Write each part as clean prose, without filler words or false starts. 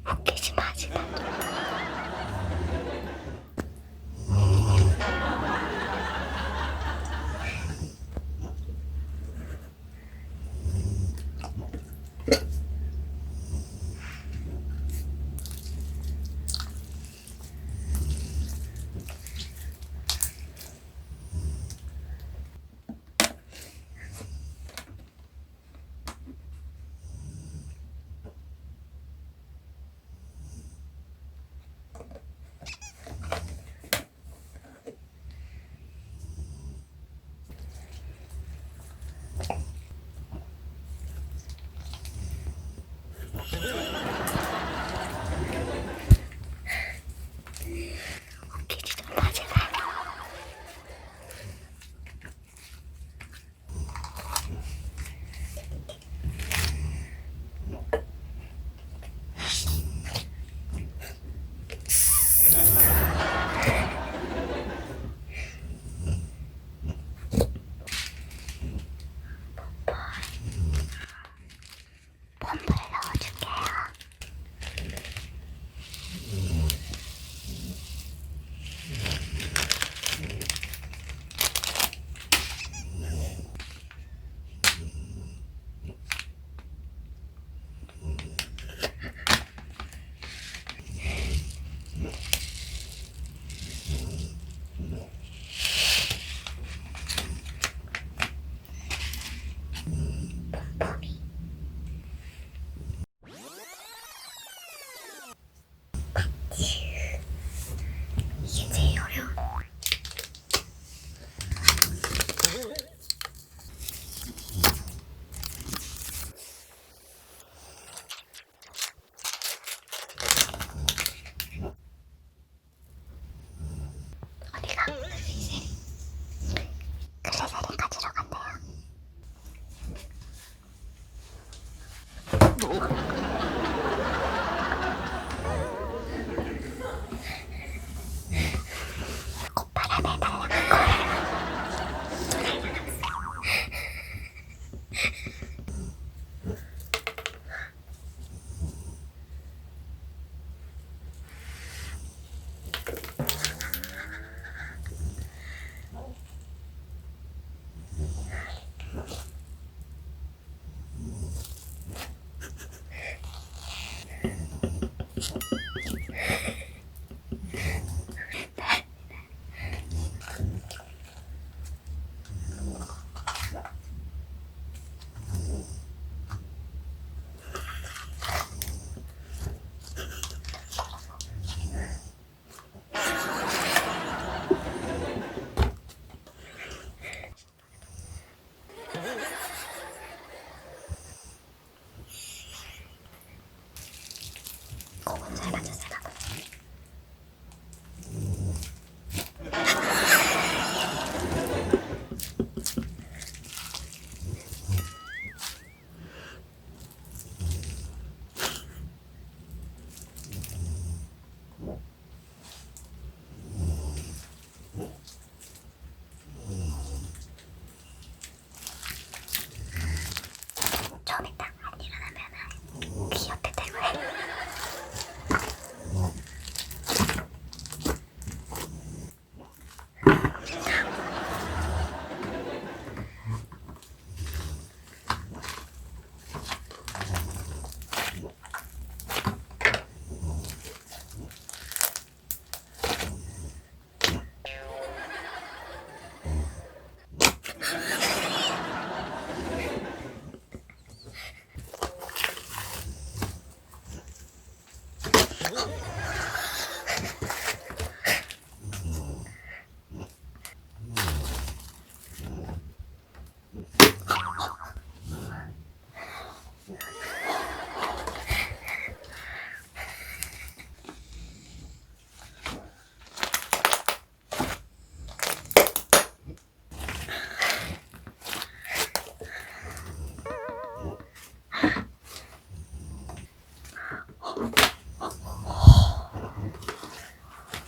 웃기지 마, 지금. 웃기지 좀 마, 제발. 펌프를 넣어줄게요. 이게 제일 어려워. 어디가? 그래서 내가 들어간대요. 콧바람에 날아간 거예요. kok은 잘 맞았을까 봐. 처음에 딱 안 일어나면은 귀 옆에 대고 해.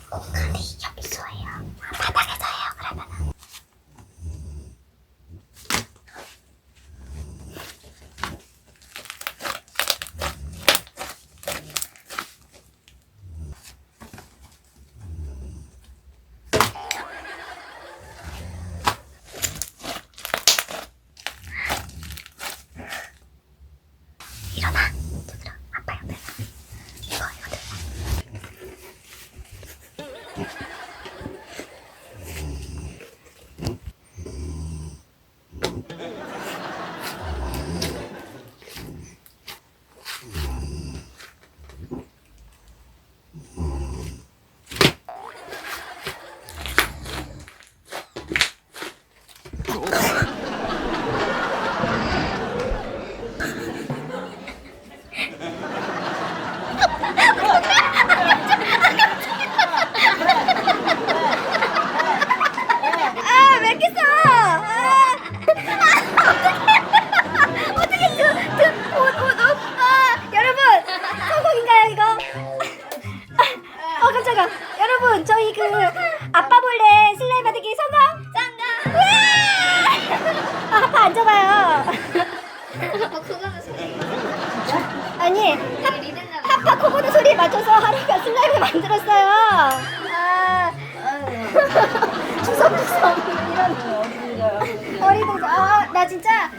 공간이 협소해요. 바닥에서 해요 그러면은. 일어나. 저기로 아빠 옆에. 이거 들어. 아, 왜 이렇게 써? 어떻게 여러분, 성공인가요, 이거? 깜짝아. 여러분, 저희 그 아빠 몰래 슬라임 만들기 성공? 성공! 아빠 앉아봐요. 그거는 소리. 아니, 하파 코 고는 소리에 맞춰서 하루가 슬라임을 만들었어요. 주섬주섬 이런 어리둥절. 나 진짜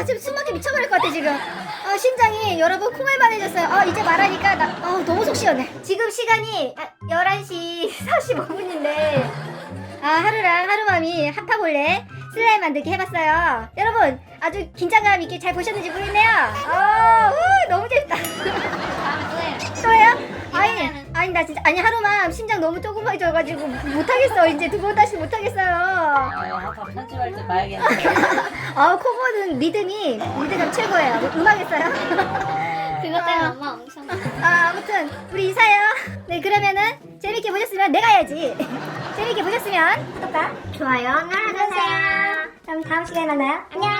지금 숨막히 미쳐버릴 것 같아 지금. 심장이 여러분 콩알만해졌어요. 이제 말하니까 나 너무 속 시원해. 지금 시간이 11시 45분인데 하루랑 하루맘이 하파 몰래 슬라임 만들기 해봤어요. 여러분 아주 긴장감 있게 잘 보셨는지 모르겠네요. 너무 재밌다. 또 해요? 아니 나 진짜 하루만 심장 너무 조그마해져가지고 못하겠어. 이제 두 번 다시 못하겠어요. 아빠 편집할 때 봐야겠네. 코보는 리듬감 최고예요. 음악 했어요? 그것 때문에 엄마 엄청. 아무튼 우리 인사해요. 네 그러면은 재밌게 보셨으면 내가 해야지. 재밌게 보셨으면 구독과 좋아요 눌러주세요. 그럼 다음 시간에 만나요. 안녕.